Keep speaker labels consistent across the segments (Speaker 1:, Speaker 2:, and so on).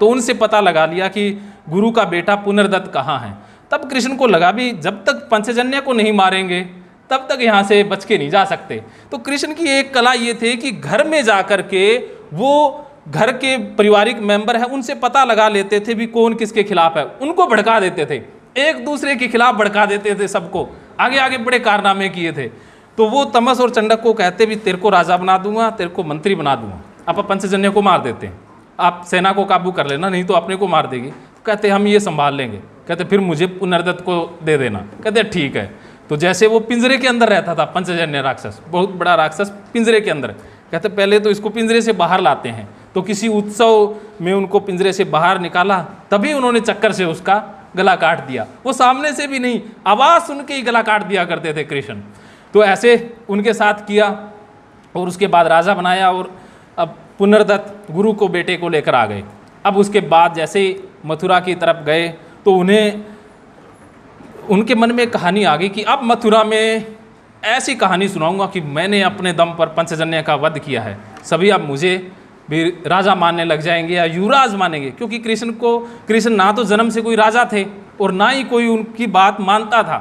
Speaker 1: तो उनसे पता लगा लिया कि गुरु का बेटा पुनर्दत्त कहाँ है। तब कृष्ण को लगा भी जब तक पंचजन्य को नहीं मारेंगे तब तक यहाँ से बच के नहीं जा सकते। तो कृष्ण की एक कला ये थी कि घर में जाकर के वो घर के पारिवारिक मेंबर है उनसे पता लगा लेते थे भी कौन किसके खिलाफ है, उनको भड़का देते थे, एक दूसरे के खिलाफ भड़का देते थे, सबको आगे आगे बड़े कारनामे किए थे। तो वो तमस और चंडक को कहते भी तेरे को राजा बना दूंगा, तेरे को मंत्री बना दूंगा, आप पंचजन्य को मार देते हैं, आप सेना को काबू कर लेना नहीं तो अपने को मार देगी। तो कहते हम ये संभाल लेंगे। कहते फिर मुझे पुनर्दत्त को दे देना। कहते ठीक है। तो जैसे वो पिंजरे के अंदर रहता था पंचजन्य राक्षस, बहुत बड़ा राक्षस पिंजरे के अंदर, कहते पहले तो इसको पिंजरे से बाहर लाते हैं। तो किसी उत्सव में उनको पिंजरे से बाहर निकाला, तभी उन्होंने चक्कर से उसका गला काट दिया। वो सामने से भी नहीं, आवाज़ सुन के ही गला काट दिया करते थे कृष्ण। तो ऐसे उनके साथ किया और उसके बाद राजा बनाया। और अब पुनर्दत्त गुरु को बेटे को लेकर आ गए। अब उसके बाद जैसे ही मथुरा की तरफ गए तो उनके मन में कहानी आ गई कि अब मथुरा में ऐसी कहानी सुनाऊंगा कि मैंने अपने दम पर पंचजन्य का वध किया है, सभी अब मुझे भी राजा मानने लग जाएंगे या युवराज मानेंगे। क्योंकि कृष्ण ना तो जन्म से कोई राजा थे और ना ही कोई उनकी बात मानता था।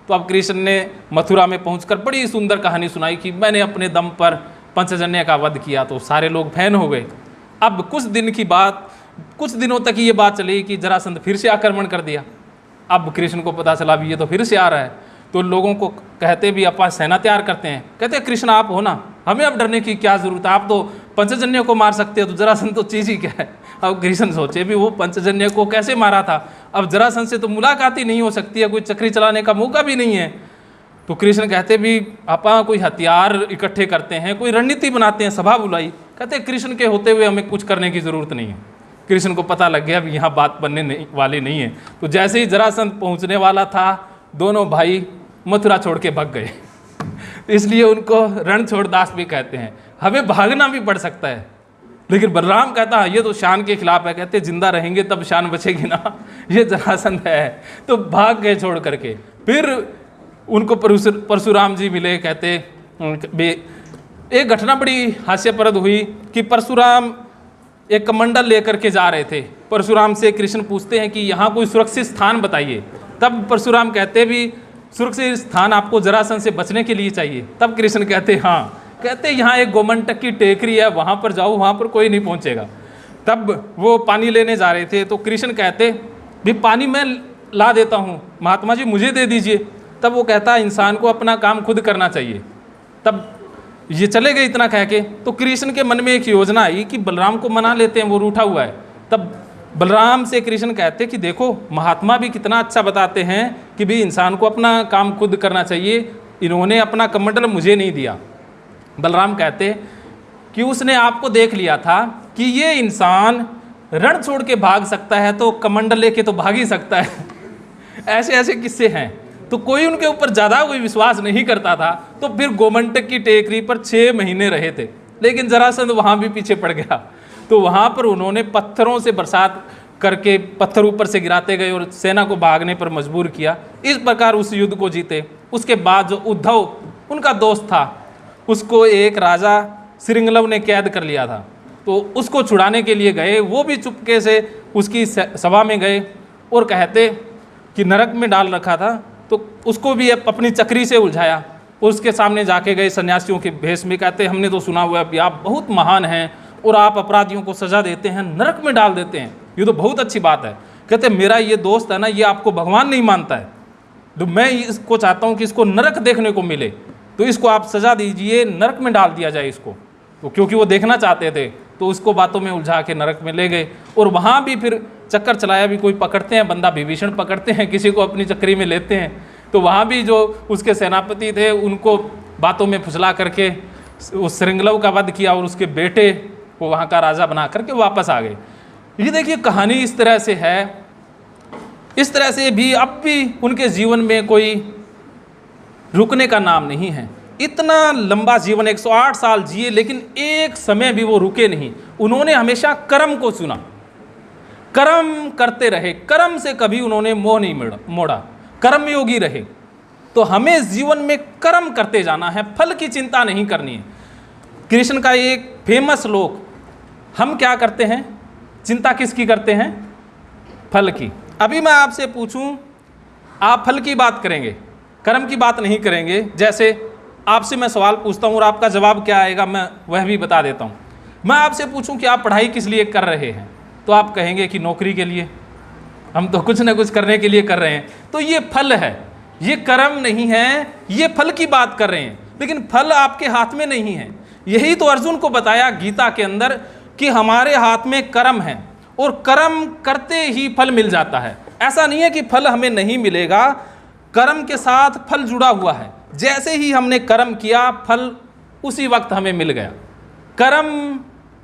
Speaker 1: तो अब कृष्ण ने मथुरा में पहुंचकर बड़ी सुंदर कहानी सुनाई कि मैंने अपने दम पर पंचजन्य का वध किया। तो सारे लोग फैन हो गए। अब कुछ दिनों तक ये बात चली कि जरासंध फिर से आक्रमण कर दिया। अब कृष्ण को पता चला भी ये तो फिर से आ रहा है। तो लोगों को कहते भी अपन सेना तैयार करते हैं। कहते कृष्ण आप हो ना, हमें अब डरने की क्या जरूरत है, आप तो पंचजन्य को मार सकते हो, तो जरासंध तो चीज़ ही क्या है। अब कृष्ण सोचे भी वो पंचजन्य को कैसे मारा था, अब जरासंध से तो मुलाकात ही नहीं हो सकती है, कोई चक्री चलाने का मौका भी नहीं है। तो कृष्ण कहते भी आपा कोई हथियार इकट्ठे करते हैं, कोई रणनीति बनाते हैं, सभा बुलाई। कहते कृष्ण के होते हुए हमें कुछ करने की ज़रूरत नहीं है। कृष्ण को पता लग गया भी यहाँ बात बनने वाली नहीं है। तो जैसे ही जरासंध पहुँचने वाला था, दोनों भाई मथुरा छोड़ के भाग गए। इसलिए उनको रणछोड़ दास भी कहते हैं। हमें भागना भी पड़ सकता है, लेकिन बलराम कहता है ये तो शान के खिलाफ है। कहते जिंदा रहेंगे तब शान बचेगी ना, ये जरासंध है। तो भाग गए छोड़ करके। फिर उनको परशुराम जी मिले। कहते एक घटना बड़ी हास्यप्रद हुई कि परशुराम एक कमंडल लेकर के जा रहे थे। परशुराम से कृष्ण पूछते हैं कि यहाँ कोई सुरक्षित स्थान बताइए। तब परशुराम कहते भी सुरक्षित स्थान आपको जरासंध से बचने के लिए चाहिए। तब कृष्ण कहते हाँ। कहते यहाँ एक गोमंतक की टेकरी है, वहाँ पर जाओ, वहाँ पर कोई नहीं पहुँचेगा। तब वो पानी लेने जा रहे थे। तो कृष्ण कहते भी पानी मैं ला देता हूँ, महात्मा जी मुझे दे दीजिए। तब वो कहता इंसान को अपना काम खुद करना चाहिए। तब ये चले गए इतना कह के। तो कृष्ण के मन में एक योजना आई कि बलराम को मना लेते हैं, वो रूठा हुआ है। तब बलराम से कृष्ण कहते कि देखो महात्मा भी कितना अच्छा बताते हैं कि भी इंसान को अपना काम खुद करना चाहिए, इन्होंने अपना कमंडल मुझे नहीं दिया। बलराम कहते कि उसने आपको देख लिया था कि ये इंसान रण छोड़ के भाग सकता है तो कमंडल लेके तो भाग ही सकता है। ऐसे ऐसे किस्से हैं। तो कोई उनके ऊपर ज़्यादा कोई विश्वास नहीं करता था। तो फिर गोमंतक की टेकरी पर 6 महीने रहे थे, लेकिन जरासंध वहाँ भी पीछे पड़ गया। तो वहाँ पर उन्होंने पत्थरों से बरसात करके पत्थर ऊपर से गिराते गए और सेना को भागने पर मजबूर किया। इस प्रकार उस युद्ध को जीते। उसके बाद जो उद्धव उनका दोस्त था, उसको एक राजा श्रृंगलव ने कैद कर लिया था। तो उसको छुड़ाने के लिए गए, वो भी चुपके से उसकी सभा में गए और कहते कि नरक में डाल रखा था। तो उसको भी अपनी चक्री से उलझाया। उसके सामने जाके गए सन्यासियों के भेष में। कहते हमने तो सुना हुआ है कि आप बहुत महान हैं और आप अपराधियों को सजा देते हैं, नरक में डाल देते हैं, ये तो बहुत अच्छी बात है। कहते मेरा ये दोस्त है ना, ये आपको भगवान नहीं मानता है, तो मैं इसको चाहता हूँ कि इसको नरक देखने को मिले, तो इसको आप सजा दीजिए, नरक में डाल दिया जाए इसको। तो क्योंकि वो देखना चाहते थे तो उसको बातों में उलझा के नरक में ले गए। और वहाँ भी फिर चक्कर चलाया भी, कोई पकड़ते हैं बंदा विभीषण पकड़ते हैं, किसी को अपनी चक्री में लेते हैं। तो वहाँ भी जो उसके सेनापति थे उनको बातों में फुसला करके उस श्रृंगलव का वध किया और उसके बेटे को वहाँ का राजा बना करके वापस आ गए। ये देखिए कहानी इस तरह से है। इस तरह से भी अब भी उनके जीवन में कोई रुकने का नाम नहीं है। इतना लंबा जीवन 108 साल जिए, लेकिन एक समय भी वो रुके नहीं। उन्होंने हमेशा कर्म को चुना, कर्म करते रहे, कर्म से कभी उन्होंने मोह नहीं मोड़ा, कर्मयोगी रहे। तो हमें जीवन में कर्म करते जाना है, फल की चिंता नहीं करनी है। कृष्ण का एक फेमस श्लोक, हम क्या करते हैं चिंता किसकी करते हैं? फल की। अभी मैं आपसे पूछूं, आप फल की बात करेंगे, कर्म की बात नहीं करेंगे। जैसे आपसे मैं सवाल पूछता हूं और आपका जवाब क्या आएगा मैं वह भी बता देता हूं। मैं आपसे पूछूं कि आप पढ़ाई किस लिए कर रहे हैं, तो आप कहेंगे कि नौकरी के लिए, हम तो कुछ ना कुछ करने के लिए कर रहे हैं। तो ये फल है, ये कर्म नहीं है, ये फल की बात कर रहे हैं, लेकिन फल आपके हाथ में नहीं है। यही तो अर्जुन को बताया गीता के अंदर कि हमारे हाथ में कर्म है और कर्म करते ही फल मिल जाता है। ऐसा नहीं है कि फल हमें नहीं मिलेगा, कर्म के साथ फल जुड़ा हुआ है। जैसे ही हमने कर्म किया फल उसी वक्त हमें मिल गया। कर्म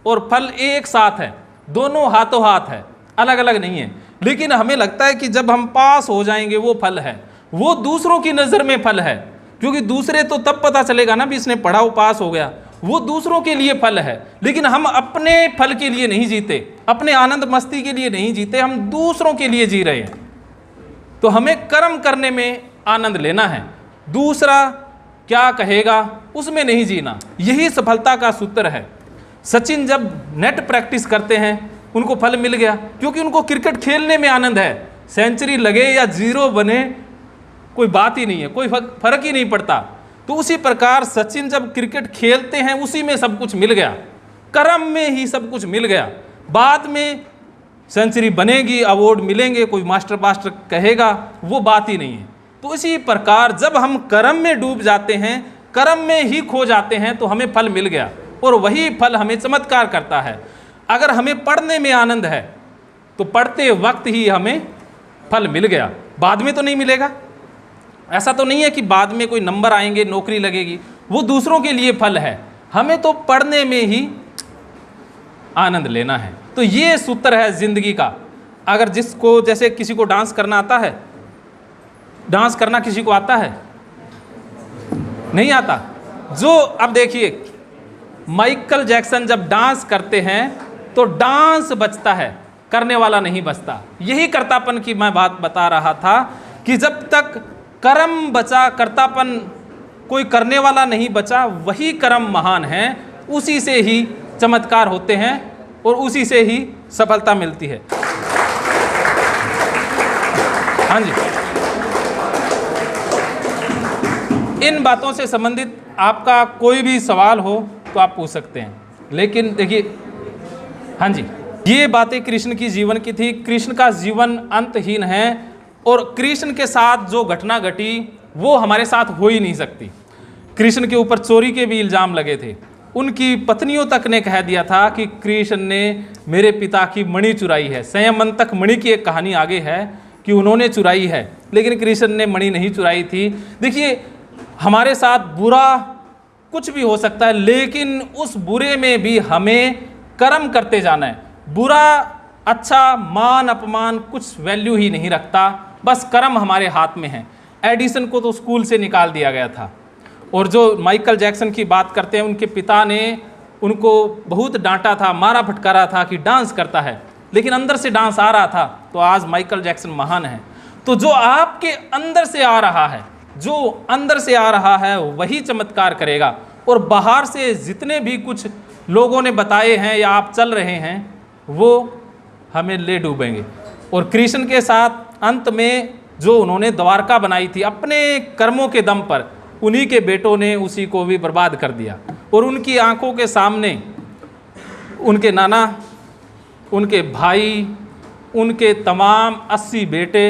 Speaker 1: और फल एक साथ है, दोनों हाथों हाथ है, अलग अलग नहीं है। लेकिन हमें लगता है कि जब हम पास हो जाएंगे वो फल है, वो दूसरों की नज़र में फल है, क्योंकि दूसरे तो तब पता चलेगा ना भी इसने पढ़ा वो पास हो गया, वो दूसरों के लिए फल है। लेकिन हम अपने फल के लिए नहीं जीते, अपने आनंद मस्ती के लिए नहीं जीते, हम दूसरों के लिए जी रहे हैं। तो हमें कर्म करने में आनंद लेना है, दूसरा क्या कहेगा उसमें नहीं जीना। यही सफलता का सूत्र है। सचिन जब नेट प्रैक्टिस करते हैं उनको फल मिल गया, क्योंकि उनको क्रिकेट खेलने में आनंद है। सेंचुरी लगे या जीरो बने कोई बात ही नहीं है, कोई फर्क ही नहीं पड़ता। तो उसी प्रकार सचिन जब क्रिकेट खेलते हैं उसी में सब कुछ मिल गया, कर्म में ही सब कुछ मिल गया। बाद में सेंचुरी बनेगी, अवार्ड मिलेंगे, कोई मास्टर मास्टर कहेगा, वो बात ही नहीं है। तो इसी प्रकार जब हम कर्म में डूब जाते हैं, कर्म में ही खो जाते हैं, तो हमें फल मिल गया और वही फल हमें चमत्कार करता है। अगर हमें पढ़ने में आनंद है तो पढ़ते वक्त ही हमें फल मिल गया, बाद में तो नहीं मिलेगा। ऐसा तो नहीं है कि बाद में कोई नंबर आएंगे, नौकरी लगेगी, वो दूसरों के लिए फल है, हमें तो पढ़ने में ही आनंद लेना है। तो ये सूत्र है जिंदगी का। अगर जिसको, जैसे किसी को डांस करना आता है, डांस करना किसी को आता है? नहीं आता। जो अब देखिए माइकल जैक्सन जब डांस करते हैं तो डांस बचता है, करने वाला नहीं बचता। यही कर्तापन की मैं बात बता रहा था कि जब तक कर्म बचा, कर्तापन कोई करने वाला नहीं बचा, वही कर्म महान है, उसी से ही चमत्कार होते हैं और उसी से ही सफलता मिलती है। हाँ जी, इन बातों से संबंधित आपका कोई भी सवाल हो तो आप पूछ सकते हैं। लेकिन देखिए, हाँ जी, ये बातें कृष्ण की जीवन की थी। कृष्ण का जीवन अंतहीन है और कृष्ण के साथ जो घटना घटी वो हमारे साथ हो ही नहीं सकती। कृष्ण के ऊपर चोरी के भी इल्ज़ाम लगे थे, उनकी पत्नियों तक ने कह दिया था कि कृष्ण ने मेरे पिता की मणि चुराई है। संयमंतक मणि की एक कहानी आगे है कि उन्होंने चुराई है, लेकिन कृष्ण ने मणि नहीं चुराई थी। देखिए, हमारे साथ बुरा कुछ भी हो सकता है, लेकिन उस बुरे में भी हमें कर्म करते जाना है। बुरा अच्छा मान अपमान कुछ वैल्यू ही नहीं रखता, बस कर्म हमारे हाथ में है। एडिसन को तो स्कूल से निकाल दिया गया था, और जो माइकल जैक्सन की बात करते हैं, उनके पिता ने उनको बहुत डांटा था, मारा फटकारा था कि डांस करता है, लेकिन अंदर से डांस आ रहा था, तो आज माइकल जैक्सन महान है। तो जो आपके अंदर से आ रहा है, जो अंदर से आ रहा है वही चमत्कार करेगा, और बाहर से जितने भी कुछ लोगों ने बताए हैं या आप चल रहे हैं वो हमें ले डूबेंगे। और कृष्ण के साथ अंत में जो उन्होंने द्वारका बनाई थी अपने कर्मों के दम पर, उन्हीं के बेटों ने उसी को भी बर्बाद कर दिया, और उनकी आंखों के सामने उनके नाना, उनके भाई, उनके तमाम 80 बेटे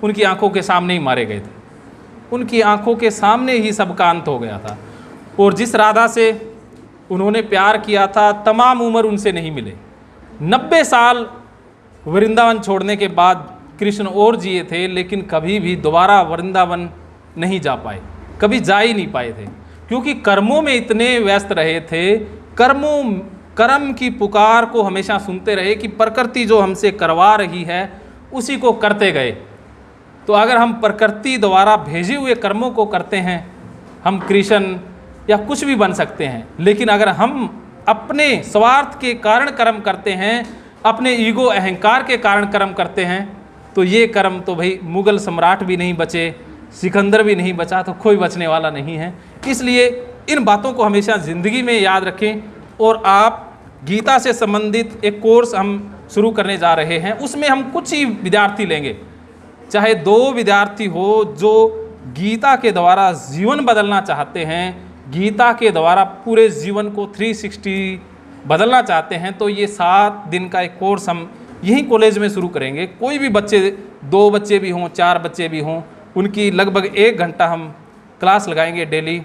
Speaker 1: उनकी आंखों के सामने ही मारे गए थे। उनकी आंखों के सामने ही सबका अंत हो गया था। और जिस राधा से उन्होंने प्यार किया था, तमाम उम्र उनसे नहीं मिले। 90 साल वृंदावन छोड़ने के बाद कृष्ण और जिए थे, लेकिन कभी भी दोबारा वृंदावन नहीं जा पाए, कभी जा ही नहीं पाए थे, क्योंकि कर्मों में इतने व्यस्त रहे थे। कर्म की पुकार को हमेशा सुनते रहे कि प्रकृति जो हमसे करवा रही है उसी को करते गए। तो अगर हम प्रकृति द्वारा भेजे हुए कर्मों को करते हैं, हम कृष्ण या कुछ भी बन सकते हैं। लेकिन अगर हम अपने स्वार्थ के कारण कर्म करते हैं, अपने ईगो अहंकार के कारण कर्म करते हैं, तो ये कर्म तो भाई मुगल सम्राट भी नहीं बचे, सिकंदर भी नहीं बचा, तो कोई बचने वाला नहीं है। इसलिए इन बातों को हमेशा ज़िंदगी में याद रखें। और आप गीता से संबंधित एक कोर्स हम शुरू करने जा रहे हैं। उसमें हम कुछ ही विद्यार्थी लेंगे, चाहे 2 विद्यार्थी हो जो गीता के द्वारा जीवन बदलना चाहते हैं, गीता के द्वारा पूरे जीवन को 360 बदलना चाहते हैं, तो ये 7 दिन का एक कोर्स हम यहीं कॉलेज में शुरू करेंगे। कोई भी बच्चे, 2 बच्चे भी हों, 4 बच्चे भी हों, उनकी लगभग 1 घंटा हम क्लास लगाएंगे डेली।